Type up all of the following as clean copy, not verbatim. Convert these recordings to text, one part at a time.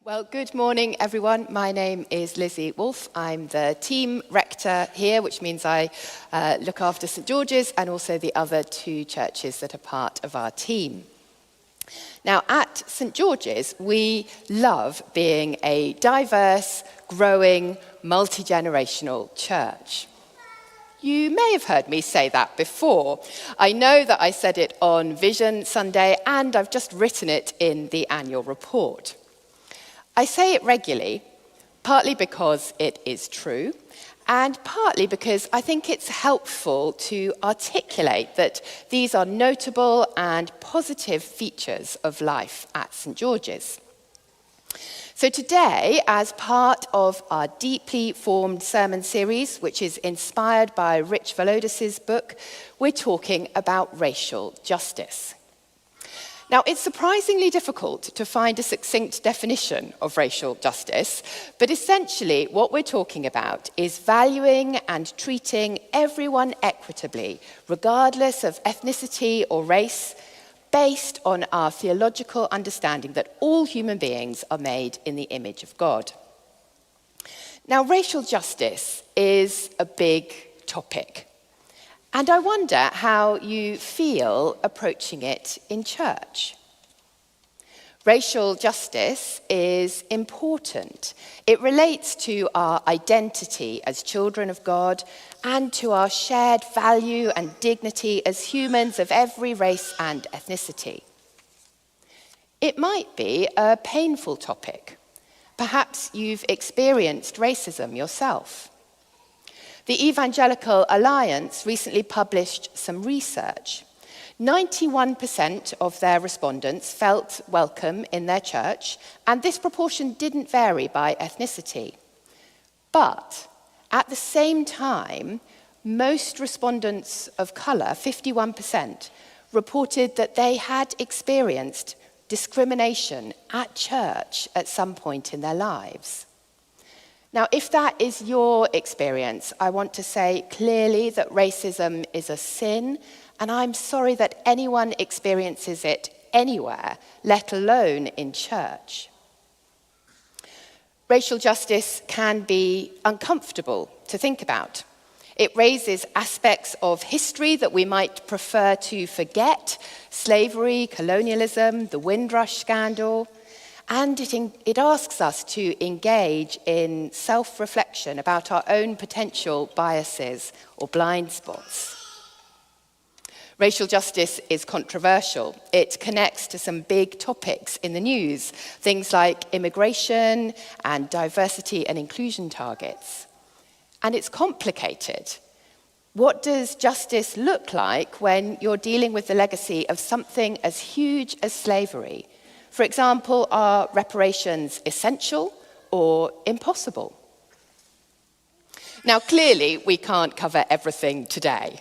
Well, good morning, everyone. My name is Lizzy Woolf. I'm the team rector here, which means I look after St George's and also the other two churches that are part of our team. Now, at St George's, we love being a diverse, growing, multi-generational church. You may have heard me say that before. I know that I said it on Vision Sunday, and I've just written it in the annual report. I say it regularly, partly because it is true, and partly because I think it's helpful to articulate that these are notable and positive features of life at St George's. So today, as part of our deeply formed sermon series, which is inspired by Rich Volodis' book, we're talking about racial justice. Now, it's surprisingly difficult to find a succinct definition of racial justice, but essentially what we're talking about is valuing and treating everyone equitably, regardless of ethnicity or race, based on our theological understanding that all human beings are made in the image of God. Now, racial justice is a big topic. And I wonder how you feel approaching it in church. Racial justice is important. It relates to our identity as children of God and to our shared value and dignity as humans of every race and ethnicity. It might be a painful topic. Perhaps you've experienced racism yourself. The Evangelical Alliance recently published some research. 91% of their respondents felt welcome in their church, and this proportion didn't vary by ethnicity. But at the same time, most respondents of colour, 51%, reported that they had experienced discrimination at church at some point in their lives. Now, if that is your experience, I want to say clearly that racism is a sin, and I'm sorry that anyone experiences it anywhere, let alone in church. Racial justice can be uncomfortable to think about. It raises aspects of history that we might prefer to forget: slavery, colonialism, the Windrush scandal. And it asks us to engage in self-reflection about our own potential biases or blind spots. Racial justice is controversial. It connects to some big topics in the news, things like immigration and diversity and inclusion targets. And it's complicated. What does justice look like when you're dealing with the legacy of something as huge as slavery? For example, are reparations essential or impossible? Now, clearly, we can't cover everything today.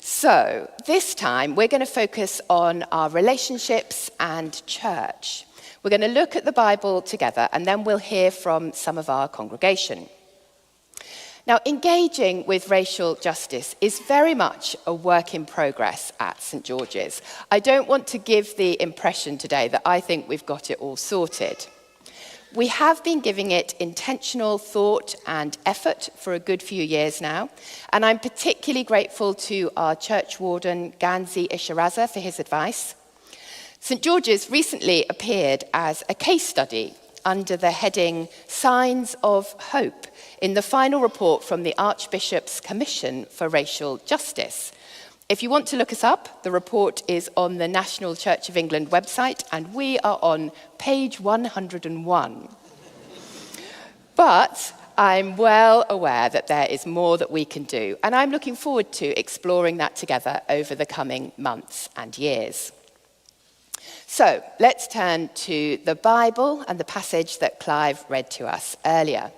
So, this time, we're going to focus on our relationships and church. We're going to look at the Bible together, and then we'll hear from some of our congregation. Now, engaging with racial justice is very much a work in progress at St George's. I don't want to give the impression today that I think we've got it all sorted. We have been giving it intentional thought and effort for a good few years now, and I'm particularly grateful to our church warden, Ganzi Ishiraza, for his advice. St George's recently appeared as a case study under the heading Signs of Hope in the final report from the Archbishop's Commission for Racial Justice. If you want to look us up, the report is on the National Church of England website, and we are on page 101. But I'm well aware that there is more that we can do, and I'm looking forward to exploring that together over the coming months and years. So let's turn to the Bible and the passage that Clive read to us earlier.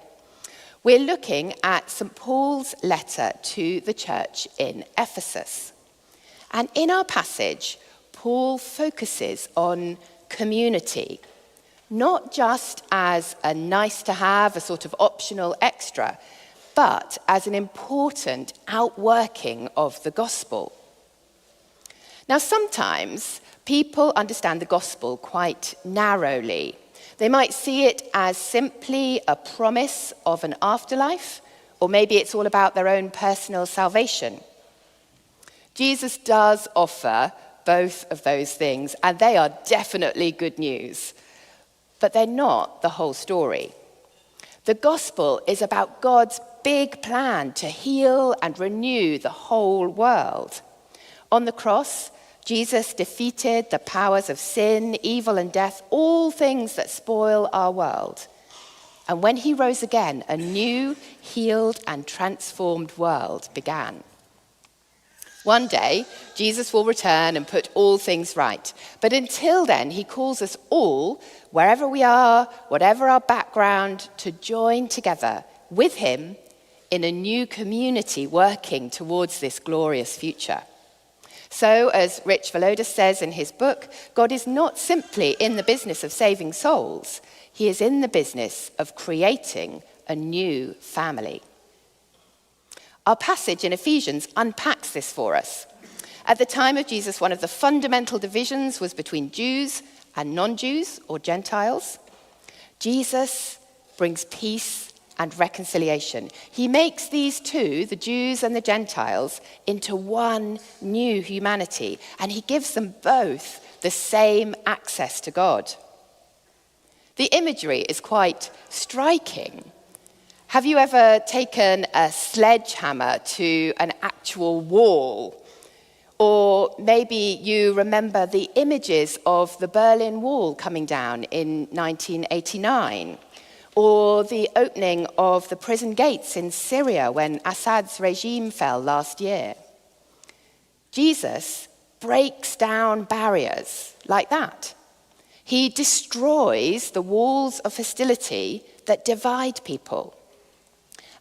We're looking at St Paul's letter to the church in Ephesus. And in our passage, Paul focuses on community, not just as a nice to have, a sort of optional extra, but as an important outworking of the gospel. Now, sometimes people understand the gospel quite narrowly. They might see it as simply a promise of an afterlife, or maybe it's all about their own personal salvation. Jesus does offer both of those things, and they are definitely good news. But they're not the whole story. The gospel is about God's big plan to heal and renew the whole world. On the cross, Jesus defeated the powers of sin, evil, and death, all things that spoil our world. And when he rose again, a new, healed, and transformed world began. One day, Jesus will return and put all things right. But until then, he calls us all, wherever we are, whatever our background, to join together with him in a new community working towards this glorious future. So, as Rich Valodas says in his book, God is not simply in the business of saving souls. He is in the business of creating a new family. Our passage in Ephesians unpacks this for us. At the time of Jesus, one of the fundamental divisions was between Jews and non-Jews, or Gentiles. Jesus brings peace and reconciliation. He makes these two, the Jews and the Gentiles, into one new humanity, and he gives them both the same access to God. The imagery is quite striking. Have you ever taken a sledgehammer to an actual wall? Or maybe you remember the images of the Berlin Wall coming down in 1989, or the opening of the prison gates in Syria when Assad's regime fell last year. Jesus breaks down barriers like that. He destroys the walls of hostility that divide people.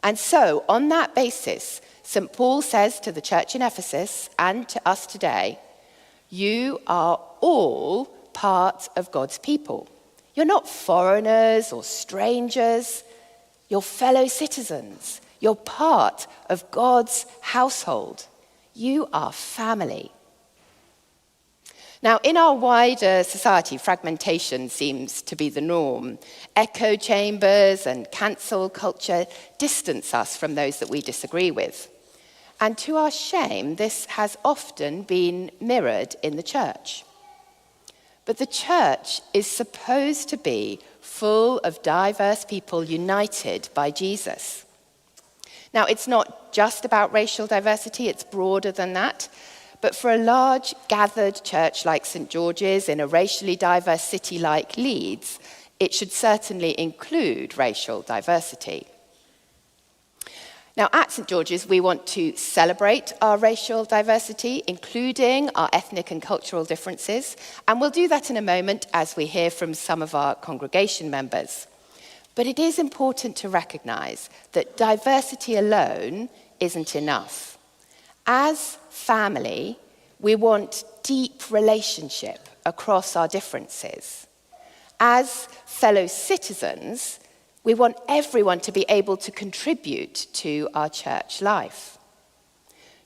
And so, on that basis, St. Paul says to the church in Ephesus and to us today, you are all part of God's people. You're not foreigners or strangers. You're fellow citizens. You're part of God's household. You are family. Now, in our wider society, fragmentation seems to be the norm. Echo chambers and cancel culture distance us from those that we disagree with. And to our shame, this has often been mirrored in the church. But the church is supposed to be full of diverse people united by Jesus. Now, it's not just about racial diversity, it's broader than that. But for a large gathered church like St. George's in a racially diverse city like Leeds, it should certainly include racial diversity. Now, at St. George's, we want to celebrate our racial diversity, including our ethnic and cultural differences, and we'll do that in a moment as we hear from some of our congregation members. But it is important to recognise that diversity alone isn't enough. As family, we want deep relationship across our differences. As fellow citizens, we want everyone to be able to contribute to our church life.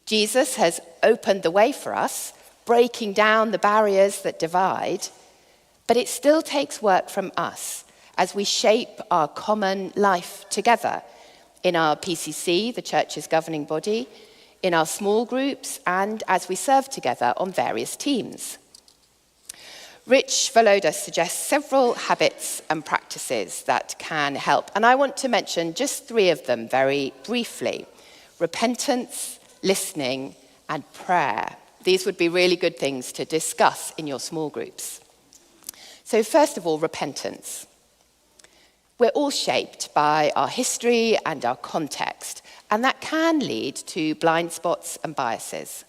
Jesus has opened the way for us, breaking down the barriers that divide, but it still takes work from us as we shape our common life together in our PCC, the church's governing body, in our small groups, and as we serve together on various teams. Rich Valodas suggests several habits and practices that can help, and I want to mention just 3 of them very briefly: repentance, listening, and prayer. These would be really good things to discuss in your small groups. So first of all, repentance. We're all shaped by our history and our context, and that can lead to blind spots and biases.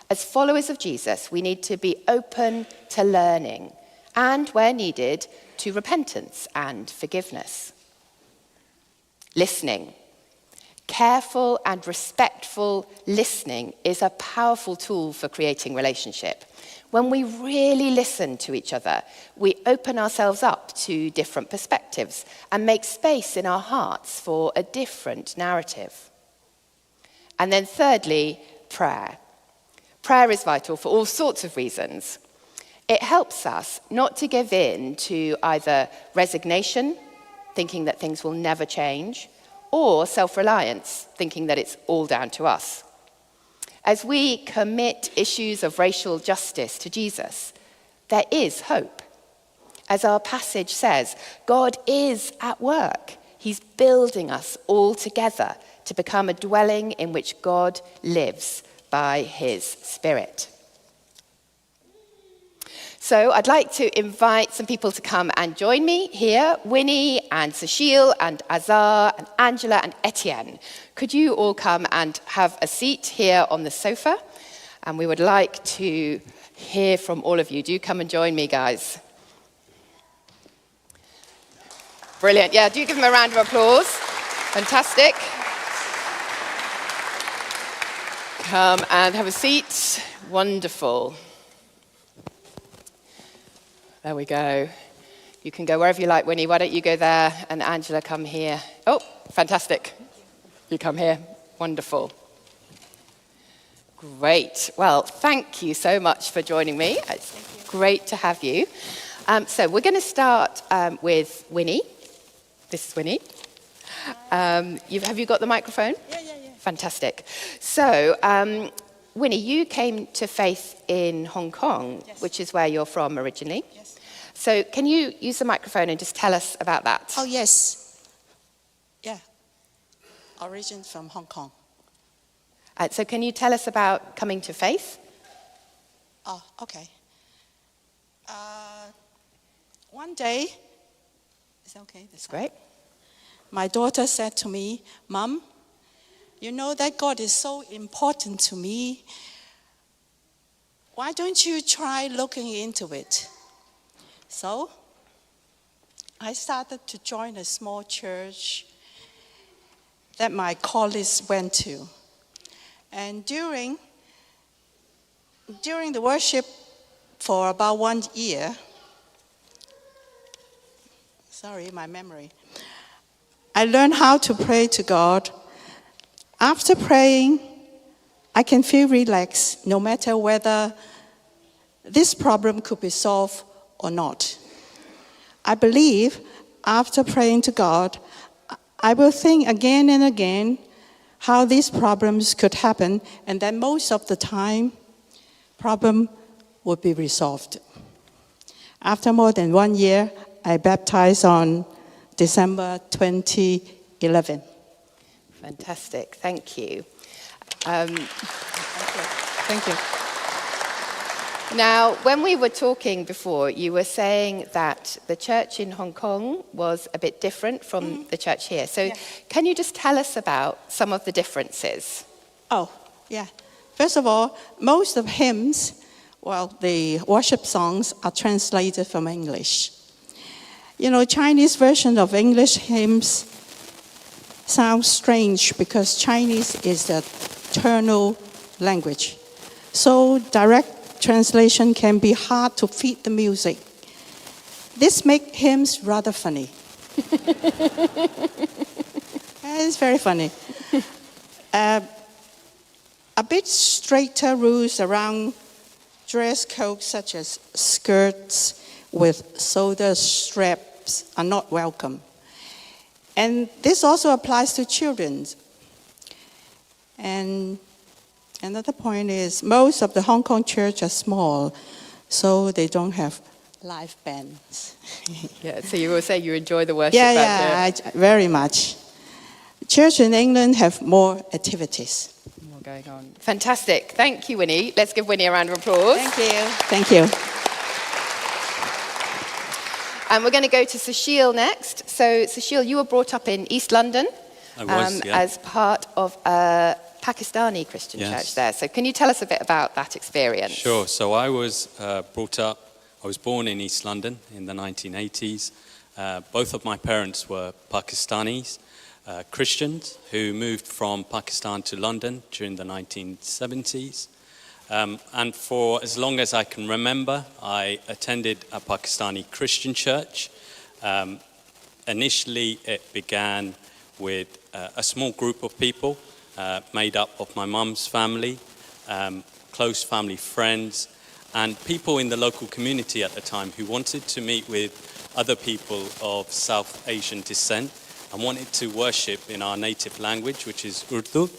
As followers of Jesus, we need to be open to learning and, where needed, to repentance and forgiveness. Listening. Careful and respectful listening is a powerful tool for creating relationship. When we really listen to each other, we open ourselves up to different perspectives and make space in our hearts for a different narrative. And then thirdly, prayer. Prayer is vital for all sorts of reasons. It helps us not to give in to either resignation, thinking that things will never change, or self-reliance, thinking that it's all down to us. As we commit issues of racial justice to Jesus, there is hope. As our passage says, God is at work. He's building us all together to become a dwelling in which God lives by his Spirit. So I'd like to invite some people to come and join me here. Winnie and Cecile and Azar and Angela and Etienne. Could you all come and have a seat here on the sofa? And we would like to hear from all of you. Do come and join me, guys. Brilliant. Yeah, do give them a round of applause. Fantastic. Come and have a seat. Wonderful. There we go. You can go wherever you like, Winnie. Why don't you go there? And Angela, come here. Oh, fantastic. You come here. Wonderful. Great. Well, thank you so much for joining me. It's great to have you. So we're going to start with Winnie. This is Winnie. Have you got the microphone? Yeah. Fantastic. So, Winnie, you came to faith in Hong Kong, Yes. which is where you're from originally. Yes. So can you use the microphone and just tell us about that? Oh, yes. Yeah. Origin from Hong Kong. So can you tell us about coming to faith? Oh, okay. One day, is that okay? That's great. My daughter said to me, Mom, you know that God is so important to me. Why don't you try looking into it? So, I started to join a small church that my colleagues went to. And during the worship for about 1 year, sorry, my memory, I learned how to pray to God. After praying, I can feel relaxed no matter whether this problem could be solved or not. I believe after praying to God, I will think again and again how these problems could happen, and then most of the time, problem would be resolved. After more than 1 year, I baptized on December 2011. Fantastic. Thank you. Thank you. Now, when we were talking before, you were saying that the church in Hong Kong was a bit different from the church here. So can you just tell us about some of the differences? Oh, yeah. First of all, most of hymns, the worship songs are translated from English. You know, Chinese version of English hymns sounds strange because Chinese is the eternal language. So direct translation can be hard to fit the music. This makes hymns rather funny. It's very funny. A bit straighter rules around dress codes such as skirts with shoulder straps are not welcome. And this also applies to children. And another point is most of the Hong Kong church are small, so they don't have live bands. Yeah, so you were saying you enjoy the worship Very much. Church in England have more activities. More going on. Fantastic. Thank you, Winnie. Let's give Winnie a round of applause. Thank you. And we're going to go to Cecile next. So, Cecile, you were brought up in East London as part of a Pakistani Christian church there. So can you tell us a bit about that experience? Sure. So I was born in East London in the 1980s. Both of my parents were Pakistanis, Christians who moved from Pakistan to London during the 1970s. And for as long as I can remember, I attended a Pakistani Christian church. Initially, it began with a small group of people made up of my mum's family, close family friends, and people in the local community at the time who wanted to meet with other people of South Asian descent and wanted to worship in our native language, which is Urdu.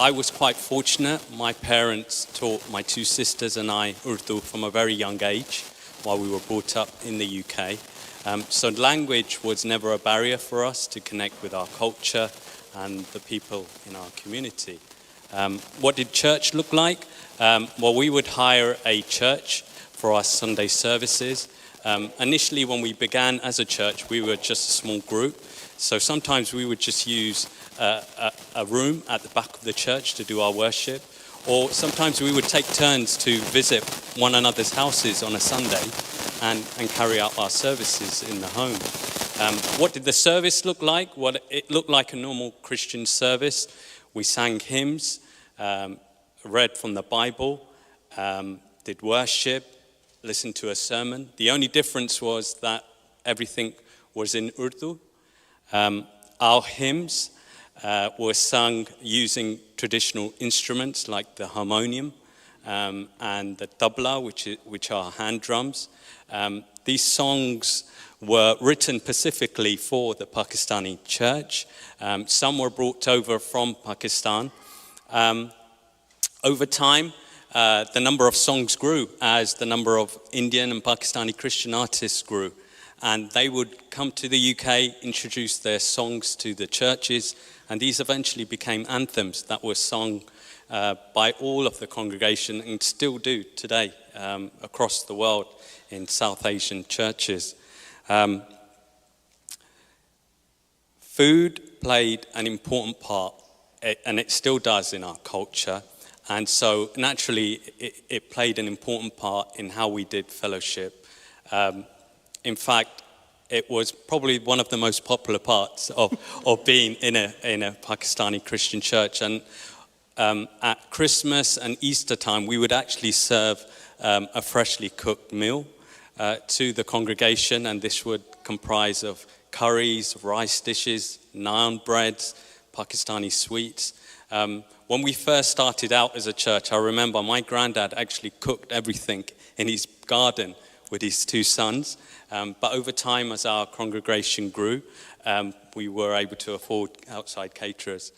I was quite fortunate. My parents taught my two sisters and I Urdu from a very young age while we were brought up in the UK. So language was never a barrier for us to connect with our culture and the people in our community. What did church look like? Well, we would hire a church for our Sunday services. Initially, when we began as a church, we were just a small group. So sometimes we would just use a room at the back of the church to do our worship. Or sometimes we would take turns to visit one another's houses on a Sunday and carry out our services in the home. What did the service look like? Well, it looked like a normal Christian service. We sang hymns, read from the Bible, did worship, listened to a sermon. The only difference was that everything was in Urdu. Our hymns were sung using traditional instruments like the harmonium and the tabla, which are hand drums. These songs were written specifically for the Pakistani church. Some were brought over from Pakistan. Over time, the number of songs grew as the number of Indian and Pakistani Christian artists grew. And they would come to the UK, introduce their songs to the churches, and these eventually became anthems that were sung by all of the congregation and still do today across the world in South Asian churches. Food played an important part, and it still does in our culture. And so naturally, it played an important part in how we did fellowship. In fact, it was probably one of the most popular parts of being in a Pakistani Christian church. And at Christmas and Easter time, we would actually serve a freshly cooked meal to the congregation, and this would comprise of curries, rice dishes, naan breads, Pakistani sweets. When we first started out as a church, I remember my granddad actually cooked everything in his garden with his two sons. But over time, as our congregation grew, we were able to afford outside caterers.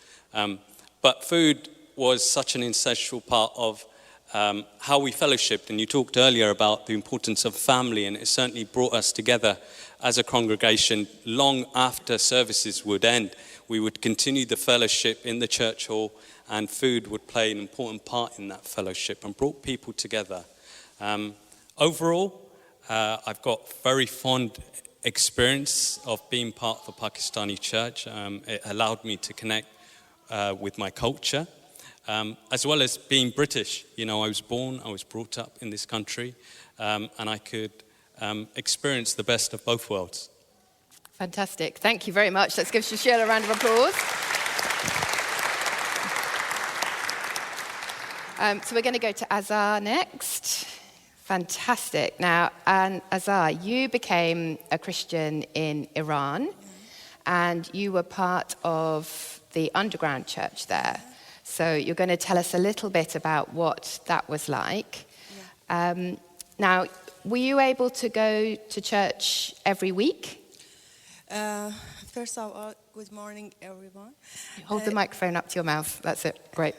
But food was such an essential part of how we fellowshipped. And you talked earlier about the importance of family, and it certainly brought us together as a congregation. Long after services would end, we would continue the fellowship in the church hall, and food would play an important part in that fellowship and brought people together. Overall, I've got very fond experience of being part of a Pakistani church. It allowed me to connect with my culture, as well as being British. You know, I was brought up in this country, and I could experience the best of both worlds. Fantastic. Thank you very much. Let's give Shashil a round of applause. So we're going to go to Azar next. Fantastic. Now, Azar, you became a Christian in Iran, and you were part of the underground church there. So you're going to tell us a little bit about what that was like. Yeah. Now, were you able to go to church every week? First of all, good morning, everyone. Hold the microphone up to your mouth. That's it. Great.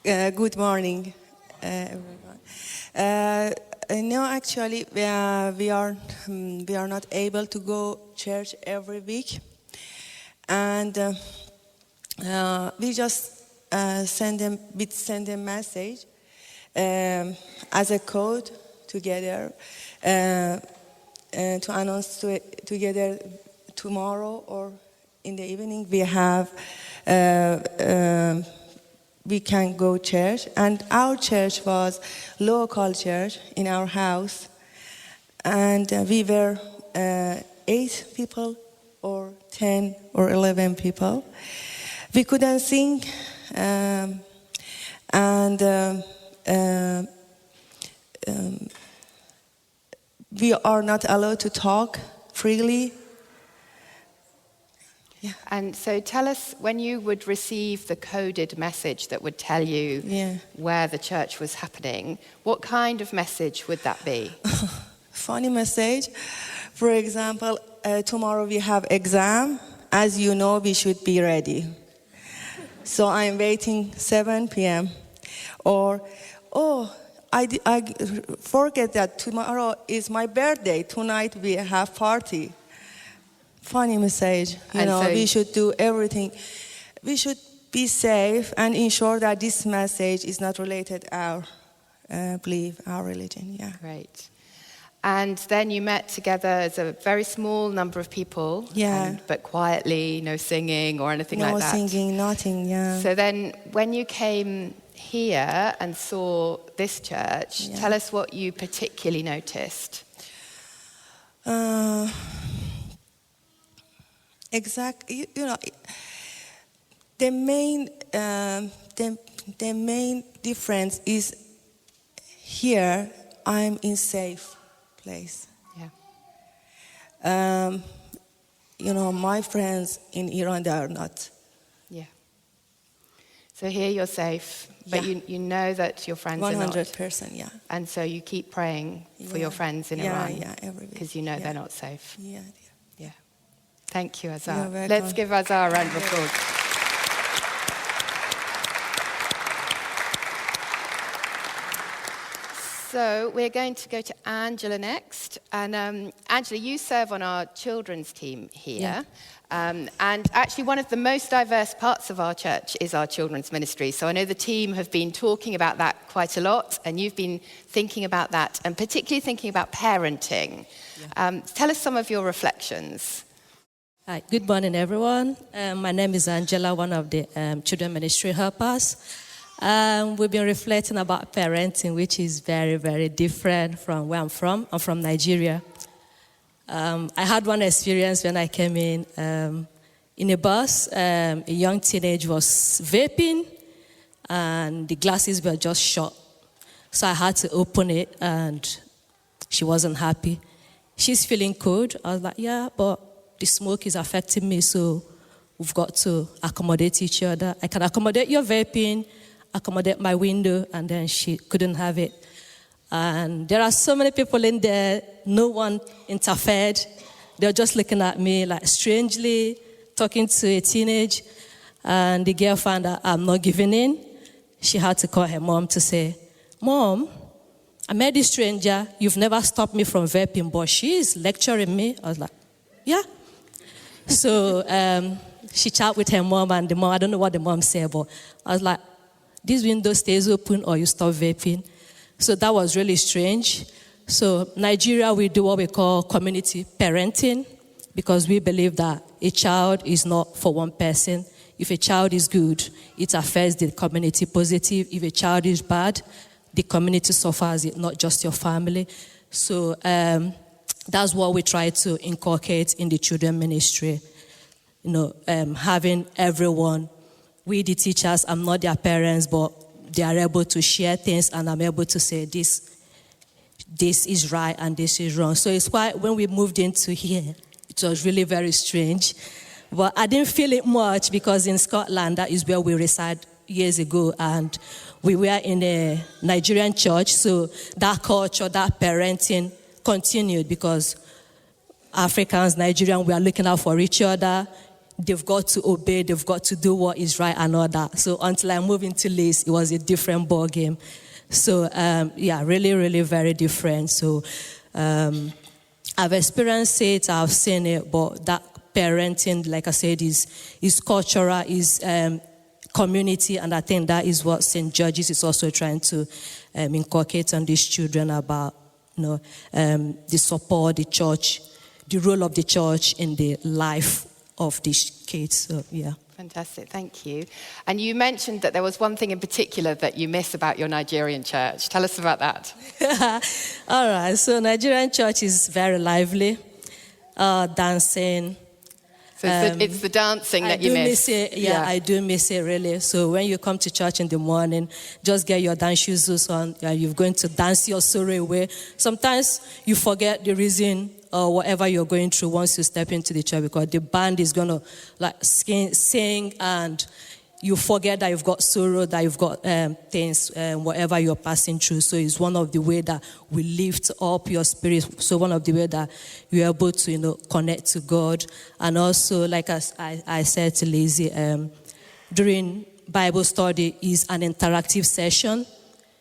Good morning, everyone. No, actually, we are not able to go church every week, and we just send a message as a code together to announce together tomorrow or in the evening we can go church. And our church was local church in our house, and we were 8 people or 10 or 11 people. We couldn't sing, we are not allowed to talk freely. Yeah. And so tell us, when you would receive the coded message that would tell you where the church was happening, what kind of message would that be? Funny message. For example, tomorrow we have exam. As you know, we should be ready. So I'm waiting 7 p.m. Or, I forget that tomorrow is my birthday. Tonight we have party. Funny message. You know, we should do everything. We should be safe and ensure that this message is not related to our belief, our religion. Yeah. Great. And then you met together as a very small number of people. Yeah. But quietly, no singing or anything like that. No singing, nothing, yeah. So then when you came here and saw this church, tell us what you particularly noticed. Exactly. You know, the main difference is here I'm in safe place. Yeah. You know, my friends in Iran, they are not. Yeah. So here you're safe, but you know that your friends are not. 100%, yeah. And so you keep praying for your friends in Iran. Yeah, every week. Because you know they're not safe. Yeah. Yeah. Thank you, Azar. You're welcome. Let's give Azar a round of applause. So we're going to go to Angela next. And Angela, you serve on our children's team here. Yeah. And actually one of the most diverse parts of our church is our children's ministry. So I know the team have been talking about that quite a lot, and you've been thinking about that, and particularly thinking about parenting. Yeah. Tell us some of your reflections. Hi, good morning, everyone. My name is Angela, one of the children ministry helpers. We've been reflecting about parenting, which is very, very different from where I'm from. I'm from Nigeria. I had one experience when I came in a bus. A young teenager was vaping, and the glasses were just shut. So I had to open it, and she wasn't happy. She's feeling cold. I was like, yeah, but the smoke is affecting me, so we've got to accommodate each other. I can accommodate your vaping, accommodate my window, and then she couldn't have it. And there are so many people in there, no one interfered. They're just looking at me like strangely, talking to a teenage. And the girl found out I'm not giving in. She had to call her mom to say, Mom, I met this stranger. You've never stopped me from vaping, but she is lecturing me. I was like, yeah. So she chatted with her mom, and the mom, I don't know what the mom said, but I was like, this window stays open or you stop vaping. So that was really strange. So Nigeria, we do what we call community parenting, because we believe that a child is not for one person. If a child is good, it affects the community positive. If a child is bad, the community suffers it, not just your family. So that's what we try to inculcate in the children ministry. You know, having everyone, we the teachers, I'm not their parents, but they are able to share things, and I'm able to say this is right and this is wrong. So it's why when we moved into here, it was really very strange. But I didn't feel it much, because in Scotland, that is where we reside years ago, and we were in a Nigerian church, so that culture, that parenting continued, because Africans, Nigerians, we are looking out for each other. They've got to obey, they've got to do what is right and all that. So until I moved into Liz, it was a different ball game. So really, really very different. So I've experienced it, I've seen it, but that parenting, like I said, is cultural, is community, and I think that is what St. George's is also trying to inculcate on these children about, the support, the church, the role of the church in the life of these kids. So, yeah. Fantastic, thank you. And you mentioned that there was one thing in particular that you miss about your Nigerian church. Tell us about that. All right, so Nigerian church is very lively, dancing. So it's the dancing that you miss. Yeah, I do miss it, really. So when you come to church in the morning, just get your dance shoes on. You're going to dance your sorrow away. Sometimes you forget the reason or whatever you're going through once you step into the church, because the band is going to like sing, and you forget that you've got sorrow, that you've got things, whatever you're passing through. So it's one of the ways that we lift up your spirit. So one of the ways that you're able to, connect to God. And also, like I said to Lizzy, during Bible study is an interactive session.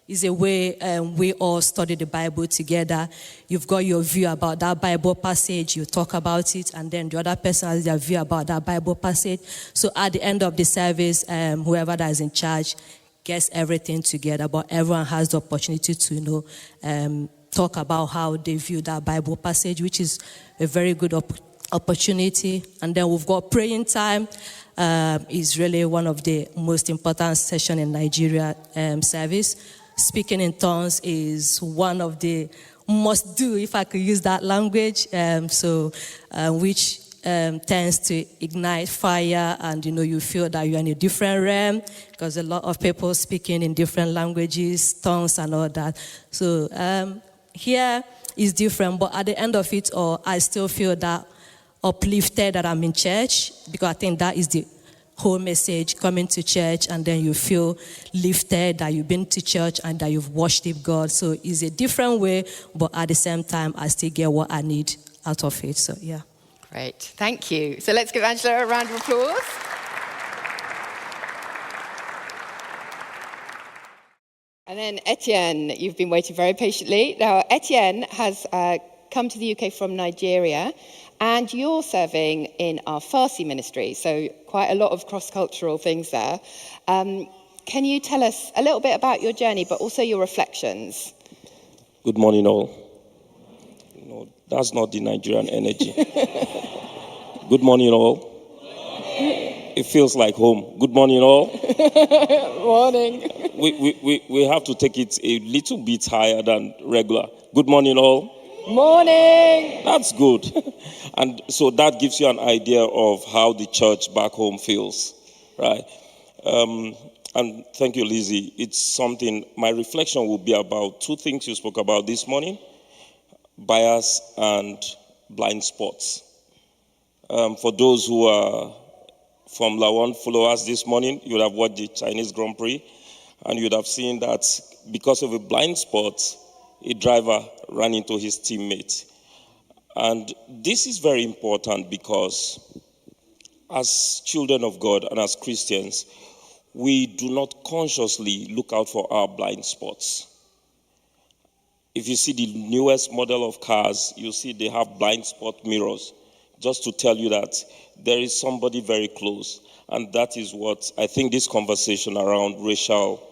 It's a way we all study the Bible together. You've got your view about that Bible passage, you talk about it, and then the other person has their view about that Bible passage. So at the end of the service, whoever that is in charge gets everything together, but everyone has the opportunity to, talk about how they view that Bible passage, which is a very good opportunity. And then we've got praying time. Is really one of the most important sessions in Nigeria service. Speaking in tongues is one of the must do, if I could use that language, which tends to ignite fire, and you feel that you're in a different realm, because a lot of people speaking in different languages, tongues and all that. So here is different, but at the end of it all, I still feel that uplifted that I'm in church, because I think that is the whole message, coming to church, and then you feel lifted that you've been to church and that you've worshiped God. So it's a different way, but at the same time, I still get what I need out of it. So, yeah. Great. Thank you. So let's give Angela a round of applause. And then Etienne, you've been waiting very patiently. Now, Etienne has come to the UK from Nigeria, and you're serving in our Farsi ministry, so quite a lot of cross-cultural things there. Can you tell us a little bit about your journey, but also your reflections? Good morning, all. That's not the Nigerian energy. Good morning, all. It feels like home. Good morning, all. Morning. We have to take it a little bit higher than regular. Good morning, all. Morning. That's good. And so that gives you an idea of how the church back home feels, right? And thank you, Lizzy. It's something, my reflection will be about two things you spoke about this morning: bias and blind spots. For those who are Formula One followers this morning, you would have watched the Chinese Grand Prix, and you would have seen that because of a blind spot, a driver ran into his teammate. And this is very important because as children of God and as Christians, we do not consciously look out for our blind spots. If you see the newest model of cars, you see they have blind spot mirrors, just to tell you that there is somebody very close. And that is what I think this conversation around racial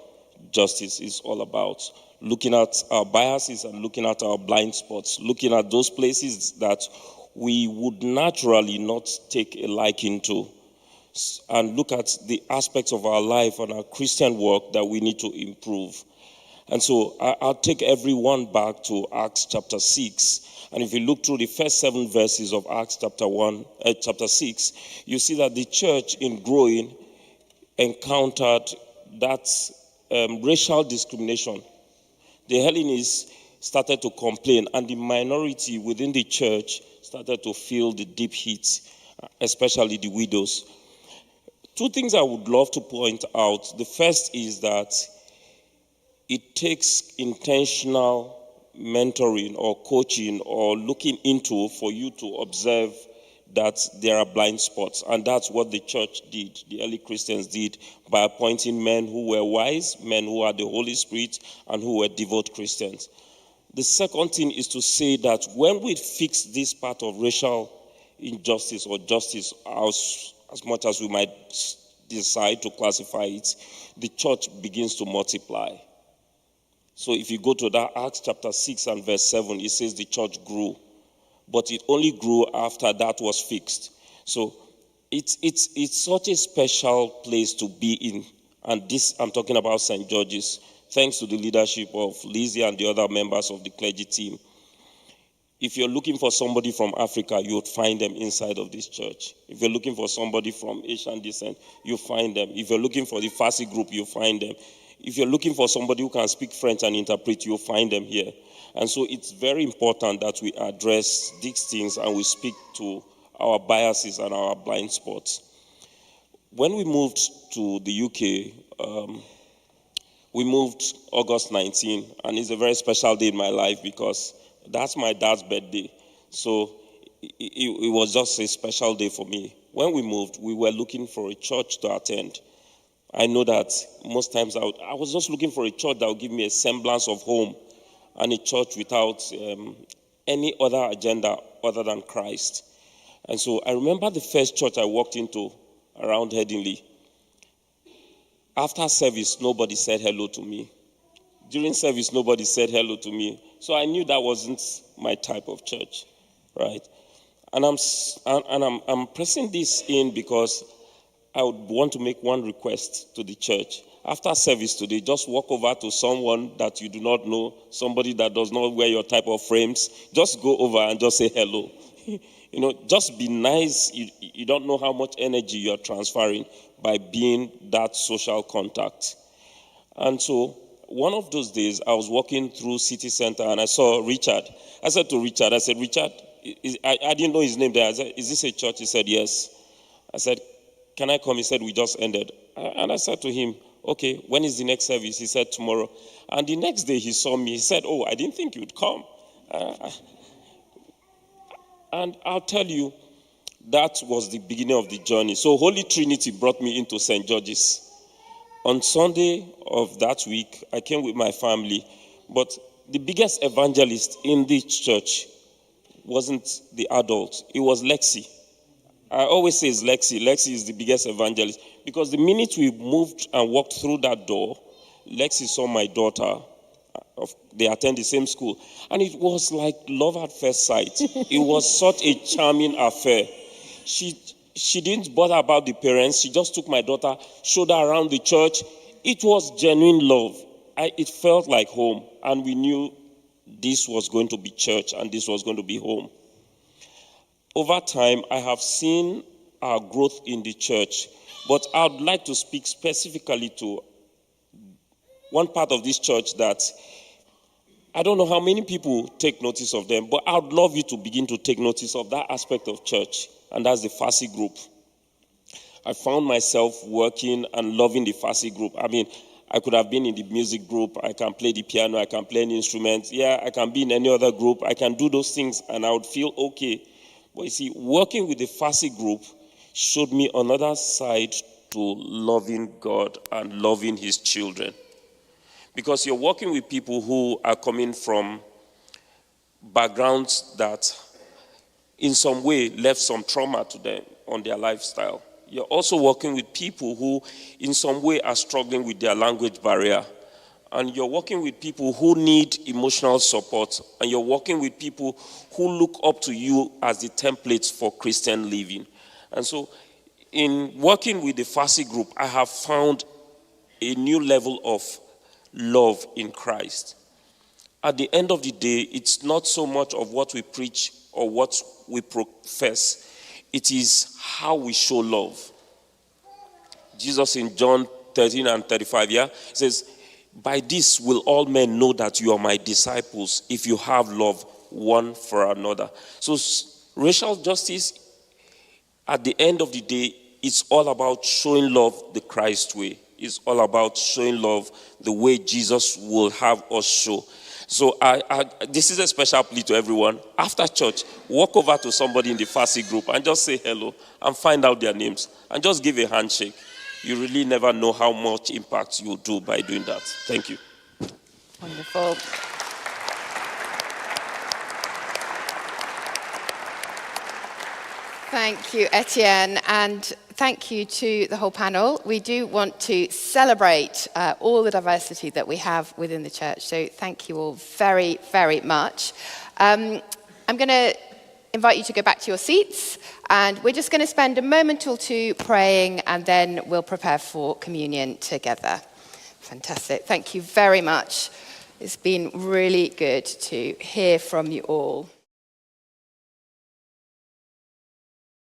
justice is all about. Looking at our biases and looking at our blind spots, looking at those places that we would naturally not take a liking to, and look at the aspects of our life and our Christian work that we need to improve. And so I'll take everyone back to Acts chapter 6. And if you look through the first 7 verses of Acts chapter 6, you see that the church in growing encountered that racial discrimination. The Hellenists started to complain, and the minority within the church started to feel the deep heat, especially the widows. Two things I would love to point out. The first is that it takes intentional mentoring or coaching or looking into for you to observe that there are blind spots. And that's what the church did, the early Christians did, by appointing men who were wise, men who had the Holy Spirit, and who were devout Christians. The second thing is to say that when we fix this part of racial injustice or justice, as much as we might decide to classify it, the church begins to multiply. So if you go to that Acts chapter 6 and verse 7, it says the church grew. But it only grew after that was fixed. So it's such a special place to be in. And this, I'm talking about St. George's, thanks to the leadership of Lizzy and the other members of the clergy team. If you're looking for somebody from Africa, you would find them inside of this church. If you're looking for somebody from Asian descent, you find them. If you're looking for the Farsi group, you find them. If you're looking for somebody who can speak French and interpret, you'll find them here. And so it's very important that we address these things and we speak to our biases and our blind spots. When we moved to the UK, we moved August 19, and it's a very special day in my life because that's my dad's birthday. So it was just a special day for me. When we moved, we were looking for a church to attend. I know that most times I was just looking for a church that would give me a semblance of home and a church without any other agenda other than Christ. And so I remember the first church I walked into around Headingley. After service, nobody said hello to me. During service, nobody said hello to me. So I knew that wasn't my type of church, right? And I'm pressing this in because I would want to make one request to the church. After service today, just walk over to someone that you do not know, somebody that does not wear your type of frames. Just go over and just say hello. Just be nice. You don't know how much energy you're transferring by being that social contact. And so one of those days, I was walking through City Center and I saw Richard. I said to Richard, Richard, I didn't know his name there. I said, is this a church? He said, yes. I said, can I come? He said, we just ended. And I said to him, okay, when is the next service? He said, tomorrow. And the next day he saw me. He said, oh, I didn't think you'd come. And I'll tell you, that was the beginning of the journey. So Holy Trinity brought me into St. George's. On Sunday of that week, I came with my family. But the biggest evangelist in this church wasn't the adult. It was Lexi. I always say it's Lexi. Lexi is the biggest evangelist. Because the minute we moved and walked through that door, Lexi saw my daughter. They attend the same school. And it was like love at first sight. It was such a charming affair. She didn't bother about the parents. She just took my daughter, showed her around the church. It was genuine love. It felt like home. And we knew this was going to be church and this was going to be home. Over time, I have seen our growth in the church. But I would like to speak specifically to one part of this church that I don't know how many people take notice of them, but I would love you to begin to take notice of that aspect of church, and that's the Farsi group. I found myself working and loving the Farsi group. I mean, I could have been in the music group. I can play the piano. I can play an instrument. Yeah, I can be in any other group. I can do those things, and I would feel okay. But you see, working with the Farsi group showed me another side to loving God and loving his children. Because you're working with people who are coming from backgrounds that in some way left some trauma to them on their lifestyle. You're also working with people who in some way are struggling with their language barrier. And you're working with people who need emotional support. And you're working with people who look up to you as the templates for Christian living. And so in working with the Farsi group, I have found a new level of love in Christ. At the end of the day, it's not so much of what we preach or what we profess. It is how we show love. Jesus in John 13 and 35, says, by this will all men know that you are my disciples if you have love one for another. So racial justice, at the end of the day, it's all about showing love the Christ way. It's all about showing love the way Jesus will have us show. So this is a special plea to everyone. After church, walk over to somebody in the Farsi group and just say hello and find out their names and just give a handshake. You really never know how much impact you'll do by doing that. Thank you. Wonderful. Thank you, Etienne, and thank you to the whole panel. We do want to celebrate all the diversity that we have within the church, so thank you all very, very much. I'm going to invite you to go back to your seats, and we're just going to spend a moment or two praying, and then we'll prepare for communion together. Fantastic. Thank you very much. It's been really good to hear from you all.